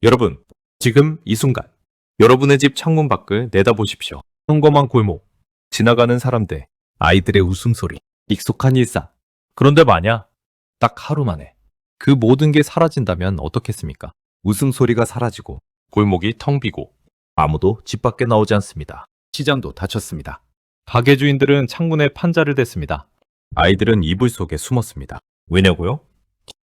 여러분, 지금 이 순간 여러분의 집 창문 밖을 내다보십시오. 평범한 골목, 지나가는 사람들, 아이들의 웃음소리, 익숙한 일상. 그런데 만약 딱 하루 만에 그 모든 게 사라진다면 어떻겠습니까? 웃음소리가 사라지고 골목이 텅 비고 아무도 집 밖에 나오지 않습니다. 시장도 닫혔습니다. 가게 주인들은 창문에 판자를 댔습니다. 아이들은 이불 속에 숨었습니다. 왜냐고요?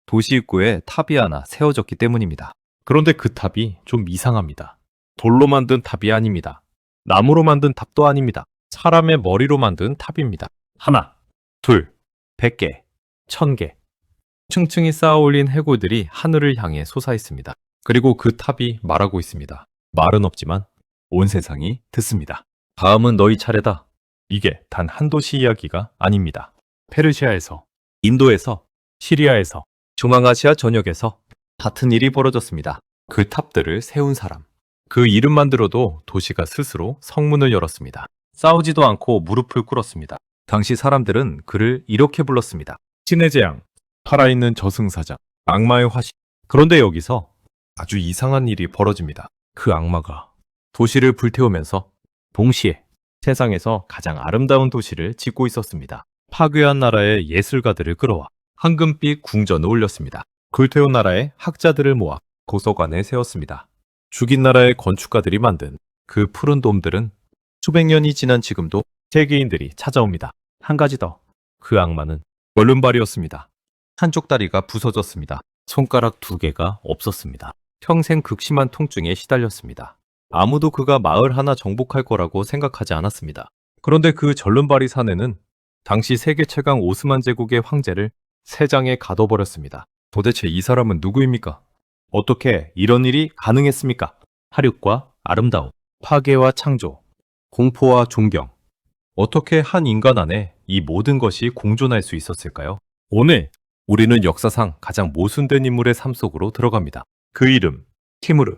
도시 입구에 탑이 하나 세워졌기 때문입니다. 그런데 그 탑이 좀 이상합니다. 돌로 만든 탑이 아닙니다. 나무로 만든 탑도 아닙니다. 사람의 머리로 만든 탑입니다. 하나, 둘, 100개, 1000개. 층층이 쌓아 올린 해골들이 하늘을 향해 솟아 있습니다. 그리고 그 탑이 말하고 있습니다. 말은 없지만 온 세상이 듣습니다. 다음은 너희 차례다. 이게 단 한 도시 이야기가 아닙니다. 페르시아에서, 인도에서, 시리아에서, 중앙아시아 전역에서 같은 일이 벌어졌습니다. 그 탑들을 세운 사람. 그 이름만 들어도 도시가 스스로 성문을 열었습니다. 싸우지도 않고 무릎을 꿇었습니다. 당시 사람들은 그를 이렇게 불렀습니다. 신의 재앙, 살아있는 저승사자, 악마의 화신. 그런데 여기서 아주 이상한 일이 벌어집니다. 그 악마가 도시를 불태우면서 동시에 세상에서 가장 아름다운 도시를 짓고 있었습니다. 파괴한 나라의 예술가들을 끌어와 황금빛 궁전을 올렸습니다. 불태운 나라의 학자들을 모아 도서관에 세웠습니다. 죽인 나라의 건축가들이 만든 그 푸른 돔들은 수백 년이 지난 지금도 세계인들이 찾아옵니다. 한 가지 더, 그 악마는 얼른발이었습니다. 한쪽 다리가 부서졌습니다. 손가락 2개가 없었습니다. 평생 극심한 통증에 시달렸습니다. 아무도 그가 마을 하나 정복할 거라고 생각하지 않았습니다. 그런데 그 절름발이 사내는 당시 세계 최강 오스만 제국의 황제를 세장에 가둬버렸습니다. 도대체 이 사람은 누구입니까? 어떻게 이런 일이 가능했습니까? 화력과 아름다움, 파괴와 창조, 공포와 존경. 어떻게 한 인간 안에 이 모든 것이 공존할 수 있었을까요? 오늘 우리는 역사상 가장 모순된 인물의 삶 속으로 들어갑니다. 그 이름, 티무르.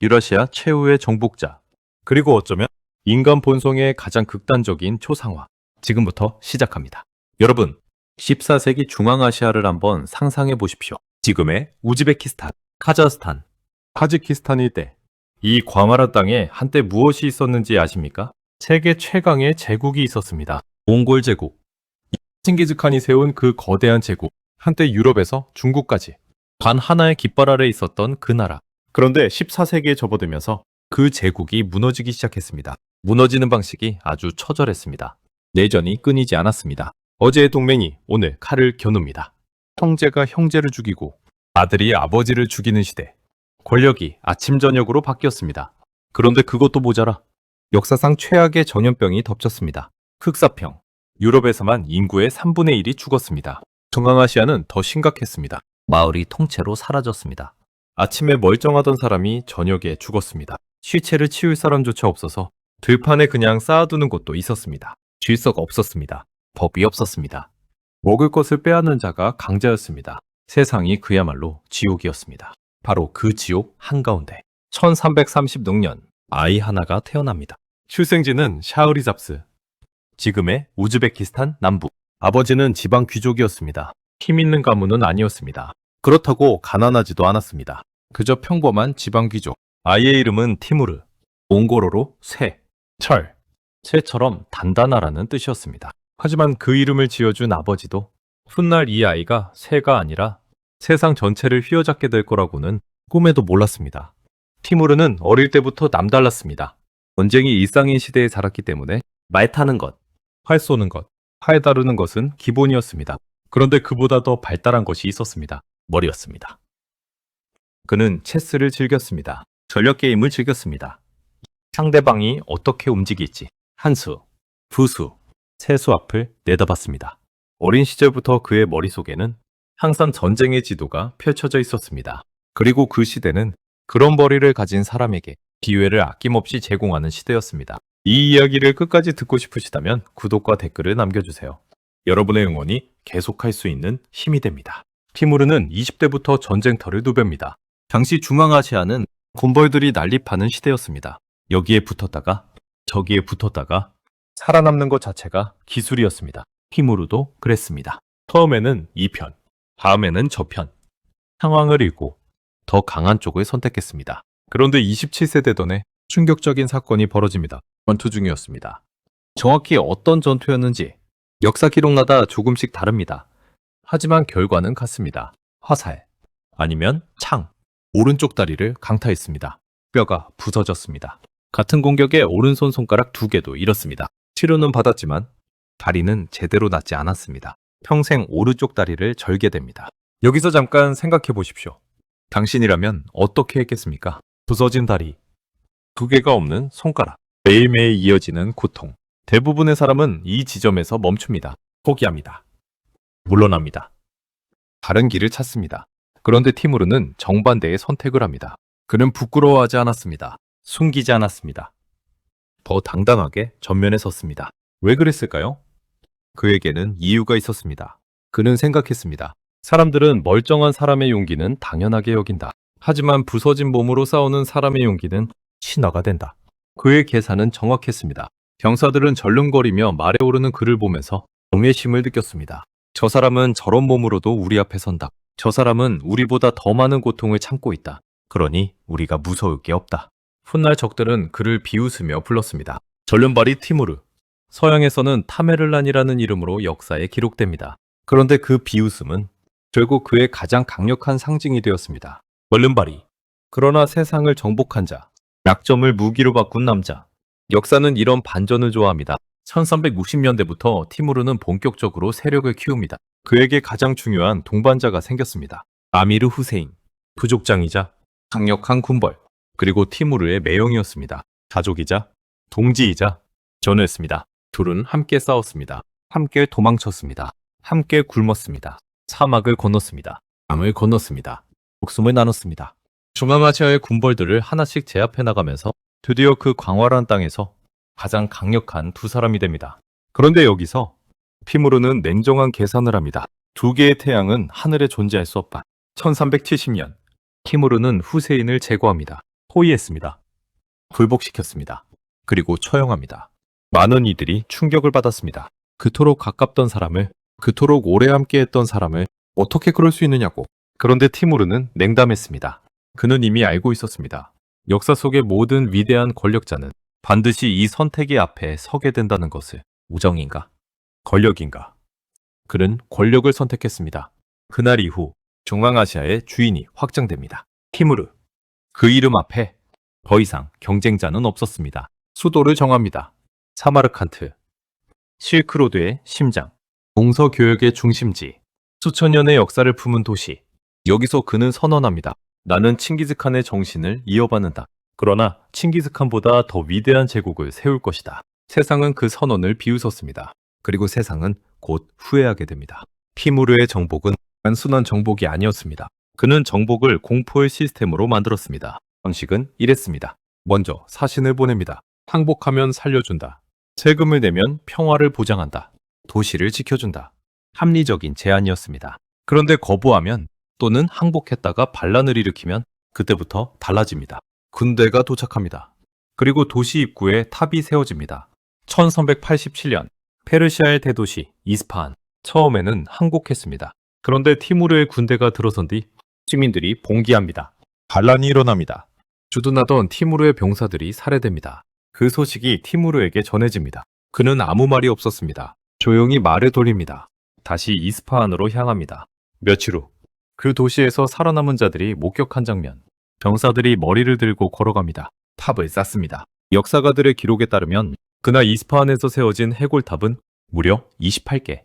유라시아 최후의 정복자. 그리고 어쩌면 인간 본성의 가장 극단적인 초상화. 지금부터 시작합니다. 여러분, 14세기 중앙아시아를 한번 상상해 보십시오. 지금의 우즈베키스탄, 카자흐스탄, 타지키스탄 일대. 이 광활한 땅에 한때 무엇이 있었는지 아십니까? 세계 최강의 제국이 있었습니다. 몽골 제국. 칭기즈칸이 세운 그 거대한 제국. 한때 유럽에서 중국까지 단 하나의 깃발 아래 있었던 그 나라. 그런데 14세기에 접어들면서 그 제국이 무너지기 시작했습니다. 무너지는 방식이 아주 처절했습니다. 내전이 끊이지 않았습니다. 어제의 동맹이 오늘 칼을 겨눕니다. 형제가 형제를 죽이고 아들이 아버지를 죽이는 시대. 권력이 아침 저녁으로 바뀌었습니다. 그런데 그것도 모자라 역사상 최악의 전염병이 덮쳤습니다. 흑사병. 유럽에서만 인구의 3분의 1이 죽었습니다. 중앙아시아는 더 심각했습니다. 마을이 통째로 사라졌습니다. 아침에 멀쩡하던 사람이 저녁에 죽었습니다. 시체를 치울 사람조차 없어서 들판에 그냥 쌓아두는 곳도 있었습니다. 질서가 없었습니다. 법이 없었습니다. 먹을 것을 빼앗는 자가 강자였습니다. 세상이 그야말로 지옥이었습니다. 바로 그 지옥 한가운데 1336년 아이 하나가 태어납니다. 출생지는 샤흐리잡스, 지금의 우즈베키스탄 남부. 아버지는 지방 귀족이었습니다. 힘 있는 가문은 아니었습니다. 그렇다고 가난하지도 않았습니다. 그저 평범한 지방 귀족. 아이의 이름은 티무르. 몽골어로 새, 철, 새처럼 단단하라는 뜻이었습니다. 하지만 그 이름을 지어준 아버지도 훗날 이 아이가 새가 아니라 세상 전체를 휘어잡게 될 거라고는 꿈에도 몰랐습니다. 티무르는 어릴 때부터 남달랐습니다. 전쟁이 일상인 시대에 자랐기 때문에 말 타는 것, 활 쏘는 것, 활 다루는 것은 기본이었습니다. 그런데 그보다 더 발달한 것이 있었습니다. 머리였습니다. 그는 체스를 즐겼습니다. 전략 게임을 즐겼습니다. 상대방이 어떻게 움직일지 한 수, 두 수, 세 수 앞을 내다봤습니다. 어린 시절부터 그의 머릿속에는 항상 전쟁의 지도가 펼쳐져 있었습니다. 그리고 그 시대는 그런 머리를 가진 사람에게 기회를 아낌없이 제공하는 시대였습니다. 이 이야기를 끝까지 듣고 싶으시다면 구독과 댓글을 남겨주세요. 여러분의 응원이 계속할 수 있는 힘이 됩니다. 티무르는 20대부터 전쟁터를 누볐니다. 당시 중앙아시아는 군벌들이 난립하는 시대였습니다. 여기에 붙었다가 저기에 붙었다가 살아남는 것 자체가 기술이었습니다. 티무르도 그랬습니다. 처음에는 이 편, 다음에는 저 편. 상황을 읽고 더 강한 쪽을 선택했습니다. 그런데 27세 되던해 충격적인 사건이 벌어집니다. 전투 중이었습니다. 정확히 어떤 전투였는지 역사 기록마다 조금씩 다릅니다. 하지만 결과는 같습니다. 화살, 아니면 창, 오른쪽 다리를 강타했습니다. 뼈가 부서졌습니다. 같은 공격에 오른손 손가락 2개도 잃었습니다. 치료는 받았지만 다리는 제대로 낫지 않았습니다. 평생 오른쪽 다리를 절게 됩니다. 여기서 잠깐 생각해 보십시오. 당신이라면 어떻게 했겠습니까? 부서진 다리, 2개가 없는 손가락, 매일매일 이어지는 고통. 대부분의 사람은 이 지점에서 멈춥니다. 포기합니다. 물러납니다. 다른 길을 찾습니다. 그런데 티무르는 정반대의 선택을 합니다. 그는 부끄러워하지 않았습니다. 숨기지 않았습니다. 더 당당하게 전면에 섰습니다. 왜 그랬을까요? 그에게는 이유가 있었습니다. 그는 생각했습니다. 사람들은 멀쩡한 사람의 용기는 당연하게 여긴다. 하지만 부서진 몸으로 싸우는 사람의 용기는 신화가 된다. 그의 계산은 정확했습니다. 병사들은 절름거리며 말에 오르는 그를 보면서 경외심을 느꼈습니다. 저 사람은 저런 몸으로도 우리 앞에 선다. 저 사람은 우리보다 더 많은 고통을 참고 있다. 그러니 우리가 무서울 게 없다. 훗날 적들은 그를 비웃으며 불렀습니다. 절름발이 티무르. 서양에서는 타메를란이라는 이름으로 역사에 기록됩니다. 그런데 그 비웃음은 결국 그의 가장 강력한 상징이 되었습니다. 절름발이. 그러나 세상을 정복한 자, 약점을 무기로 바꾼 남자. 역사는 이런 반전을 좋아합니다. 1360년대부터 티무르는 본격적으로 세력을 키웁니다. 그에게 가장 중요한 동반자가 생겼습니다. 아미르 후세인, 부족장이자 강력한 군벌, 그리고 티무르의 매형이었습니다. 가족이자 동지이자 전우였습니다. 둘은 함께 싸웠습니다. 함께 도망쳤습니다. 함께 굶었습니다. 사막을 건넜습니다. 강을 건넜습니다. 목숨을 나눴습니다. 중앙아시아의 군벌들을 하나씩 제압해 나가면서 드디어 그 광활한 땅에서 가장 강력한 두 사람이 됩니다. 그런데 여기서 티무르는 냉정한 계산을 합니다. 2개의 태양은 하늘에 존재할 수 없다. 1370년 티무르는 후세인을 제거합니다. 포위했습니다. 굴복시켰습니다. 그리고 처형합니다. 많은 이들이 충격을 받았습니다. 그토록 가깝던 사람을, 그토록 오래 함께했던 사람을 어떻게 그럴 수 있느냐고. 그런데 티무르는 냉담했습니다. 그는 이미 알고 있었습니다. 역사 속의 모든 위대한 권력자는 반드시 이 선택의 앞에 서게 된다는 것을. 우정인가? 권력인가? 그는 권력을 선택했습니다. 그날 이후 중앙아시아의 주인이 확정됩니다. 티무르. 그 이름 앞에 더 이상 경쟁자는 없었습니다. 수도를 정합니다. 사마르칸트. 실크로드의 심장. 동서교역의 중심지. 수천 년의 역사를 품은 도시. 여기서 그는 선언합니다. 나는 칭기즈칸의 정신을 이어받는다. 그러나 칭기즈칸보다 더 위대한 제국을 세울 것이다. 세상은 그 선언을 비웃었습니다. 그리고 세상은 곧 후회하게 됩니다. 티무르의 정복은 단순한 정복이 아니었습니다. 그는 정복을 공포의 시스템으로 만들었습니다. 방식은 이랬습니다. 먼저 사신을 보냅니다. 항복하면 살려준다. 세금을 내면 평화를 보장한다. 도시를 지켜준다. 합리적인 제안이었습니다. 그런데 거부하면 또는 항복했다가 반란을 일으키면 그때부터 달라집니다. 군대가 도착합니다. 그리고 도시 입구에 탑이 세워집니다. 1387년 페르시아의 대도시 이스파한. 처음에는 항복했습니다. 그런데 티무르의 군대가 들어선 뒤 시민들이 봉기합니다. 반란이 일어납니다. 주둔하던 티무르의 병사들이 살해됩니다. 그 소식이 티무르에게 전해집니다. 그는 아무 말이 없었습니다. 조용히 말을 돌립니다. 다시 이스파한으로 향합니다. 며칠 후 그 도시에서 살아남은 자들이 목격한 장면. 병사들이 머리를 들고 걸어갑니다. 탑을 쌓습니다. 역사가들의 기록에 따르면 그날 이스파한에서 세워진 해골탑은 무려 28개.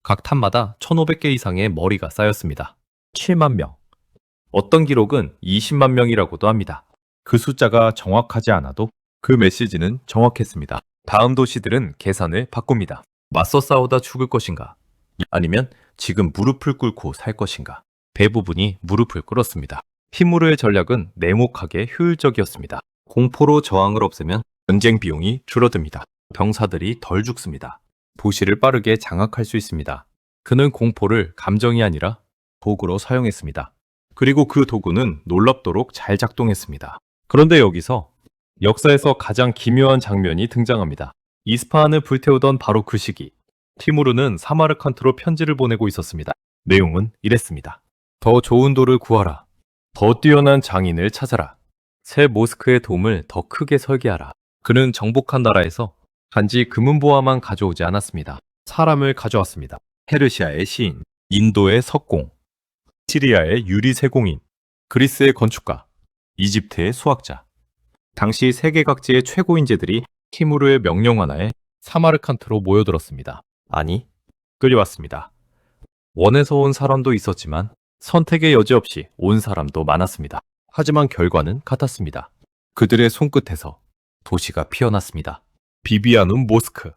각 탑마다 1500개 이상의 머리가 쌓였습니다. 7만 명. 어떤 기록은 20만 명이라고도 합니다. 그 숫자가 정확하지 않아도 그 메시지는 정확했습니다. 다음 도시들은 계산을 바꿉니다. 맞서 싸우다 죽을 것인가? 아니면 지금 무릎을 꿇고 살 것인가? 대부분이 무릎을 꿇었습니다. 티무르의 전략은 냉혹하게 효율적이었습니다. 공포로 저항을 없애면 전쟁 비용이 줄어듭니다. 병사들이 덜 죽습니다. 도시를 빠르게 장악할 수 있습니다. 그는 공포를 감정이 아니라 도구로 사용했습니다. 그리고 그 도구는 놀랍도록 잘 작동했습니다. 그런데 여기서 역사에서 가장 기묘한 장면이 등장합니다. 이스파한을 불태우던 바로 그 시기, 티무르는 사마르칸트로 편지를 보내고 있었습니다. 내용은 이랬습니다. 더 좋은 돌을 구하라. 더 뛰어난 장인을 찾아라. 새 모스크의 돔을 더 크게 설계하라. 그는 정복한 나라에서 단지 금은보화만 가져오지 않았습니다. 사람을 가져왔습니다. 페르시아의 시인, 인도의 석공, 시리아의 유리세공인, 그리스의 건축가, 이집트의 수학자. 당시 세계 각지의 최고 인재들이 티무르의 명령 하나에 사마르칸트로 모여들었습니다. 아니, 끌려왔습니다. 원에서 온 사람도 있었지만 선택의 여지 없이 온 사람도 많았습니다. 하지만 결과는 같았습니다. 그들의 손끝에서 도시가 피어났습니다. 비비아눔 모스크.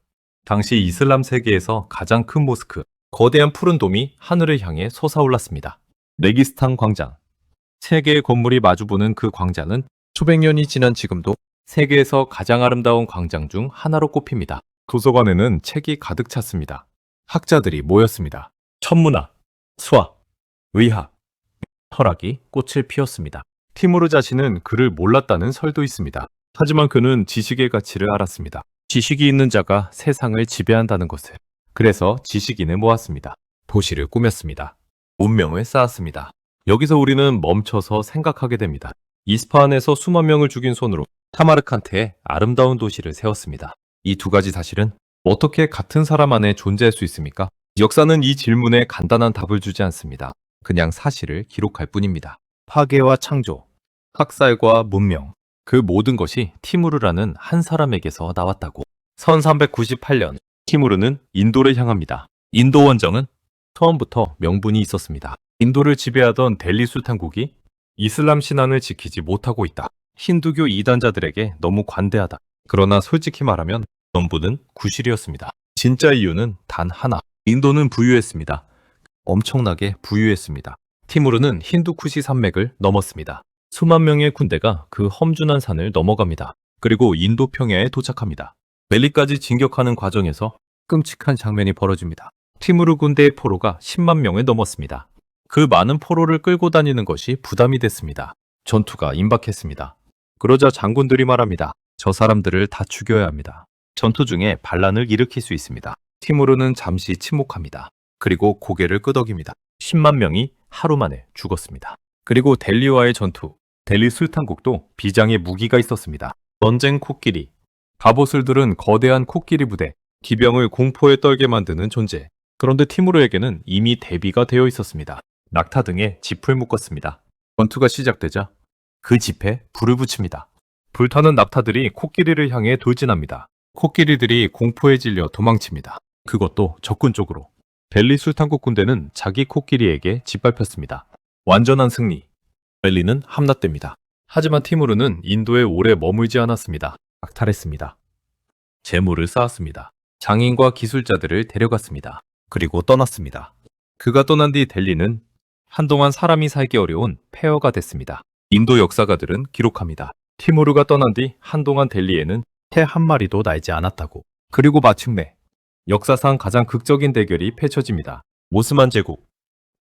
당시 이슬람 세계에서 가장 큰 모스크, 거대한 푸른 돔이 하늘을 향해 솟아올랐습니다. 레기스탄 광장. 세 개의 건물이 마주보는 그 광장은 수백 년이 지난 지금도 세계에서 가장 아름다운 광장 중 하나로 꼽힙니다. 도서관에는 책이 가득 찼습니다. 학자들이 모였습니다. 천문학, 수학, 의학, 철학이 꽃을 피웠습니다. 티무르 자신은 그를 몰랐다는 설도 있습니다. 하지만 그는 지식의 가치를 알았습니다. 지식이 있는 자가 세상을 지배한다는 것을. 그래서 지식인을 모았습니다. 도시를 꾸몄습니다. 문명을 쌓았습니다. 여기서 우리는 멈춰서 생각하게 됩니다. 이스파한에서 수만 명을 죽인 손으로 사마르칸트에 아름다운 도시를 세웠습니다. 이 두 가지 사실은 어떻게 같은 사람 안에 존재할 수 있습니까? 역사는 이 질문에 간단한 답을 주지 않습니다. 그냥 사실을 기록할 뿐입니다. 파괴와 창조, 학살과 문명, 그 모든 것이 티무르라는 한 사람에게서 나왔다고. 1398년 티무르는 인도를 향합니다. 인도 원정은 처음부터 명분이 있었습니다. 인도를 지배하던 델리 술탄국이 이슬람 신앙을 지키지 못하고 있다. 힌두교 이단자들에게 너무 관대하다. 그러나 솔직히 말하면 전부는 구실이었습니다. 진짜 이유는 단 하나. 인도는 부유했습니다. 엄청나게 부유했습니다. 티무르는 힌두쿠시 산맥을 넘었습니다. 수만 명의 군대가 그 험준한 산을 넘어갑니다. 그리고 인도 평야에 도착합니다. 멜리까지 진격하는 과정에서 끔찍한 장면이 벌어집니다. 티무르 군대의 포로가 10만 명을 넘었습니다. 그 많은 포로를 끌고 다니는 것이 부담이 됐습니다. 전투가 임박했습니다. 그러자 장군들이 말합니다. 저 사람들을 다 죽여야 합니다. 전투 중에 반란을 일으킬 수 있습니다. 티무르는 잠시 침묵합니다. 그리고 고개를 끄덕입니다. 10만 명이 하루 만에 죽었습니다. 그리고 델리와의 전투. 델리 술탄국도 비장의 무기가 있었습니다. 전쟁 코끼리. 갑옷을 들은 거대한 코끼리 부대. 기병을 공포에 떨게 만드는 존재. 그런데 티무르에게는 이미 대비가 되어 있었습니다. 낙타 등에 짚을 묶었습니다. 전투가 시작되자 그 짚에 불을 붙입니다. 불타는 낙타들이 코끼리를 향해 돌진합니다. 코끼리들이 공포에 질려 도망칩니다. 그것도 적군 쪽으로. 델리 술탄국 군대는 자기 코끼리에게 짓밟혔습니다. 완전한 승리. 델리는 함락됩니다. 하지만 티무르는 인도에 오래 머물지 않았습니다. 박탈했습니다. 재물을 쌓았습니다. 장인과 기술자들을 데려갔습니다. 그리고 떠났습니다. 그가 떠난 뒤 델리는 한동안 사람이 살기 어려운 폐허가 됐습니다. 인도 역사가들은 기록합니다. 티무르가 떠난 뒤 한동안 델리에는 새 한 마리도 날지 않았다고. 그리고 마침내 역사상 가장 극적인 대결이 펼쳐집니다. 오스만 제국.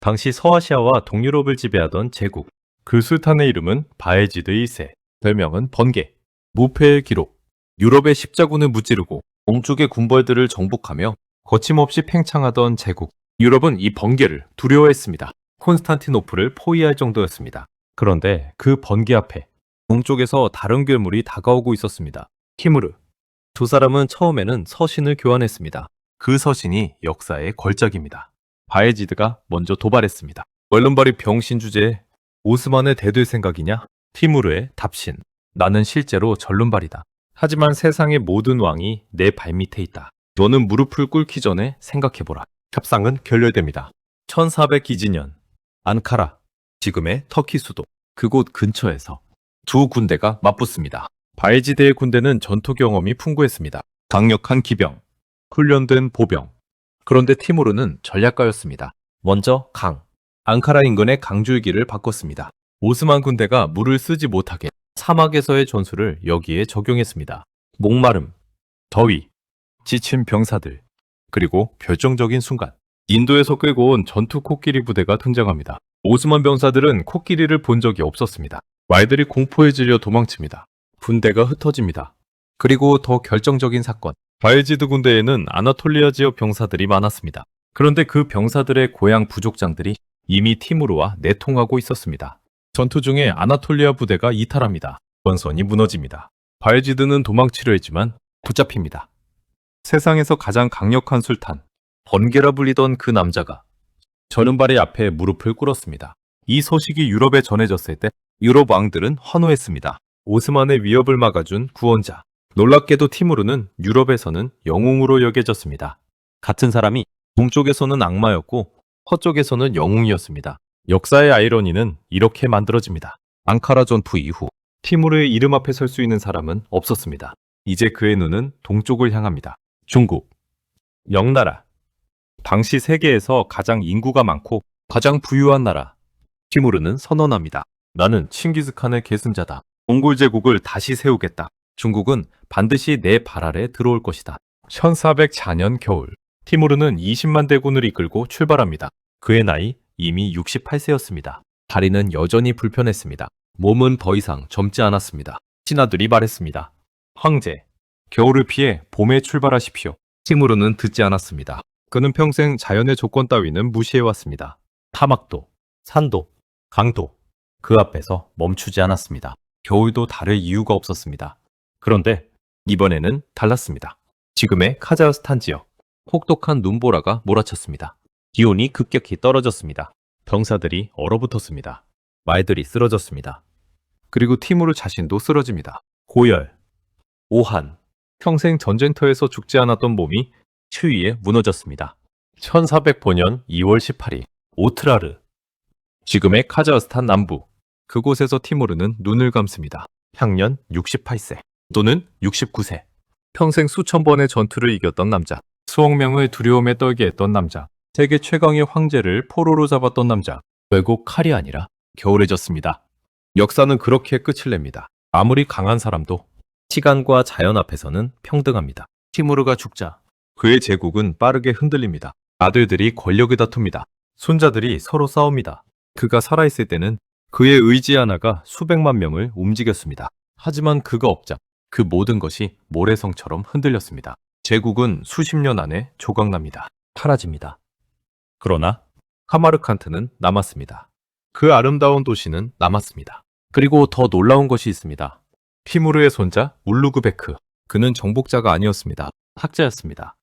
당시 서아시아와 동유럽을 지배하던 제국. 그 술탄의 이름은 바예지드 1세. 별명은 번개. 무패의 기록. 유럽의 십자군을 무찌르고 동쪽의 군벌들을 정복하며 거침없이 팽창하던 제국. 유럽은 이 번개를 두려워했습니다. 콘스탄티노플을 포위할 정도였습니다. 그런데 그 번개 앞에 동쪽에서 다른 괴물이 다가오고 있었습니다. 티무르. 두 사람은 처음에는 서신을 교환했습니다. 그 서신이 역사의 걸작입니다. 바예지드가 먼저 도발했습니다. 웰른발이 병신 주제에 오스만을 대들 생각이냐? 티무르의 답신. 나는 실제로 전륜발이다. 하지만 세상의 모든 왕이 내 발밑에 있다. 너는 무릎을 꿇기 전에 생각해보라. 협상은 결렬됩니다. 1400기진년 안카라, 지금의 터키 수도. 그곳 근처에서 두 군대가 맞붙습니다. 바예지드의 군대는 전투 경험이 풍부했습니다. 강력한 기병, 훈련된 보병. 그런데 티무르는 전략가였습니다. 먼저 강, 앙카라 인근의 강줄기를 바꿨습니다. 오스만 군대가 물을 쓰지 못하게 사막에서의 전술을 여기에 적용했습니다. 목마름, 더위, 지친 병사들, 그리고 결정적인 순간 인도에서 끌고 온 전투 코끼리 부대가 등장합니다. 오스만 병사들은 코끼리를 본 적이 없었습니다. 말들이 공포에 질려 도망칩니다. 군대가 흩어집니다. 그리고 더 결정적인 사건. 바예지드 군대에는 아나톨리아 지역 병사들이 많았습니다. 그런데 그 병사들의 고향 부족장들이 이미 티무르와 내통하고 있었습니다. 전투 중에 아나톨리아 부대가 이탈합니다. 전선이 무너집니다. 바예지드는 도망치려 했지만 붙잡힙니다. 세상에서 가장 강력한 술탄, 번개라 불리던 그 남자가 전은발의 앞에 무릎을 꿇었습니다. 이 소식이 유럽에 전해졌을 때 유럽 왕들은 환호했습니다. 오스만의 위협을 막아준 구원자. 놀랍게도 티무르는 유럽에서는 영웅으로 여겨졌습니다. 같은 사람이 동쪽에서는 악마였고 서쪽에서는 영웅이었습니다. 역사의 아이러니는 이렇게 만들어집니다. 앙카라 전투 이후 티무르의 이름 앞에 설 수 있는 사람은 없었습니다. 이제 그의 눈은 동쪽을 향합니다. 중국, 명나라. 당시 세계에서 가장 인구가 많고 가장 부유한 나라. 티무르는 선언합니다. 나는 칭기즈칸의 계승자다. 몽골 제국을 다시 세우겠다. 중국은 반드시 내 발 아래 들어올 것이다. 1404년 겨울, 티무르는 20만 대군을 이끌고 출발합니다. 그의 나이 이미 68세였습니다. 다리는 여전히 불편했습니다. 몸은 더 이상 젊지 않았습니다. 신하들이 말했습니다. 황제, 겨울을 피해 봄에 출발하십시오. 티무르는 듣지 않았습니다. 그는 평생 자연의 조건 따위는 무시해왔습니다. 사막도, 산도, 강도, 그 앞에서 멈추지 않았습니다. 겨울도 다를 이유가 없었습니다. 그런데 이번에는 달랐습니다. 지금의 카자흐스탄 지역, 혹독한 눈보라가 몰아쳤습니다. 기온이 급격히 떨어졌습니다. 병사들이 얼어붙었습니다. 말들이 쓰러졌습니다. 그리고 티무르 자신도 쓰러집니다. 고열, 오한, 평생 전쟁터에서 죽지 않았던 몸이 추위에 무너졌습니다. 1400년 2월 18일, 오트라르, 지금의 카자흐스탄 남부, 그곳에서 티무르는 눈을 감습니다. 향년 68세 또는 69세. 평생 수천 번의 전투를 이겼던 남자. 수억 명을 두려움에 떨게 했던 남자. 세계 최강의 황제를 포로로 잡았던 남자. 결국 칼이 아니라 겨울해졌습니다. 역사는 그렇게 끝을 냅니다. 아무리 강한 사람도 시간과 자연 앞에서는 평등합니다. 티무르가 죽자 그의 제국은 빠르게 흔들립니다. 아들들이 권력을 다툽니다. 손자들이 서로 싸웁니다. 그가 살아있을 때는 그의 의지 하나가 수백만 명을 움직였습니다. 하지만 그가 없자 그 모든 것이 모래성처럼 흔들렸습니다. 제국은 수십 년 안에 조각납니다. 사라집니다. 그러나 카마르칸트는 남았습니다. 그 아름다운 도시는 남았습니다. 그리고 더 놀라운 것이 있습니다. 티무르의 손자 울루그베크. 그는 정복자가 아니었습니다. 학자였습니다.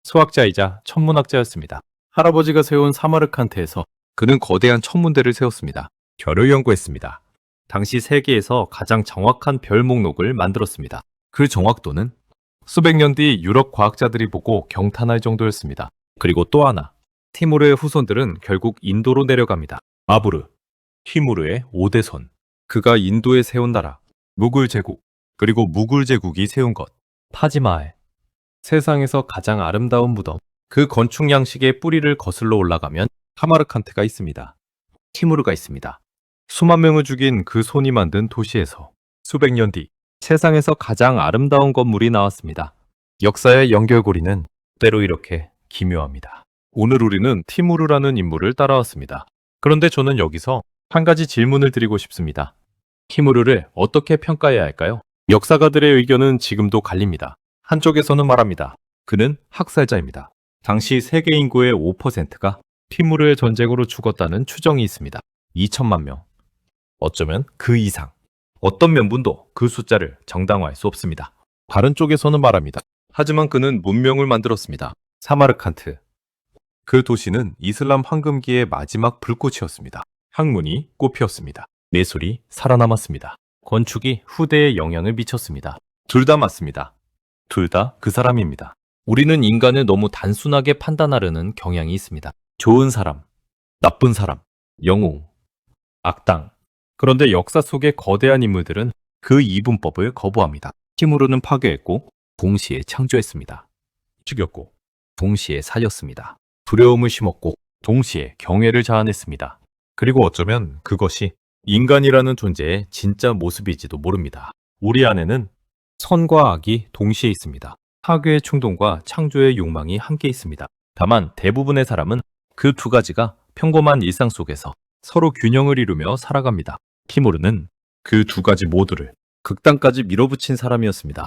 수학자이자 천문학자였습니다. 할아버지가 세운 사마르칸트에서 그는 거대한 천문대를 세웠습니다. 별을 연구했습니다. 당시 세계에서 가장 정확한 별 목록을 만들었습니다. 그 정확도는 수백 년 뒤 유럽 과학자들이 보고 경탄할 정도였습니다. 그리고 또 하나, 티무르의 후손들은 결국 인도로 내려갑니다. 마부르, 티무르의 5대 손. 그가 인도에 세운 나라, 무굴 제국, 그리고 무굴 제국이 세운 것, 타지마할. 세상에서 가장 아름다운 무덤. 그 건축 양식의 뿌리를 거슬러 올라가면 카마르칸트가 있습니다. 티무르가 있습니다. 수만 명을 죽인 그 손이 만든 도시에서 수백 년 뒤 세상에서 가장 아름다운 건물이 나왔습니다. 역사의 연결고리는 때로 이렇게 기묘합니다. 오늘 우리는 티무르라는 인물을 따라왔습니다. 그런데 저는 여기서 한 가지 질문을 드리고 싶습니다. 티무르를 어떻게 평가해야 할까요? 역사가들의 의견은 지금도 갈립니다. 한쪽에서는 말합니다. 그는 학살자입니다. 당시 세계 인구의 5%가 티무르의 전쟁으로 죽었다는 추정이 있습니다. 2천만 명. 어쩌면 그 이상. 어떤 명분도 그 숫자를 정당화할 수 없습니다. 다른 쪽에서는 말합니다. 하지만 그는 문명을 만들었습니다. 사마르칸트. 그 도시는 이슬람 황금기의 마지막 불꽃이었습니다. 학문이 꽃피었습니다. 예술이 살아남았습니다. 건축이 후대에 영향을 미쳤습니다. 둘 다 맞습니다. 둘 다 그 사람입니다. 우리는 인간을 너무 단순하게 판단하려는 경향이 있습니다. 좋은 사람, 나쁜 사람, 영웅, 악당. 그런데 역사 속의 거대한 인물들은 그 이분법을 거부합니다. 티무르는 파괴했고 동시에 창조했습니다. 죽였고 동시에 살렸습니다. 두려움을 심었고 동시에 경외를 자아냈습니다. 그리고 어쩌면 그것이 인간이라는 존재의 진짜 모습일지도 모릅니다. 우리 안에는 선과 악이 동시에 있습니다. 파괴의 충동과 창조의 욕망이 함께 있습니다. 다만 대부분의 사람은 그 두 가지가 평범한 일상 속에서 서로 균형을 이루며 살아갑니다. 티무르는 그 두 가지 모두를 극단까지 밀어붙인 사람이었습니다.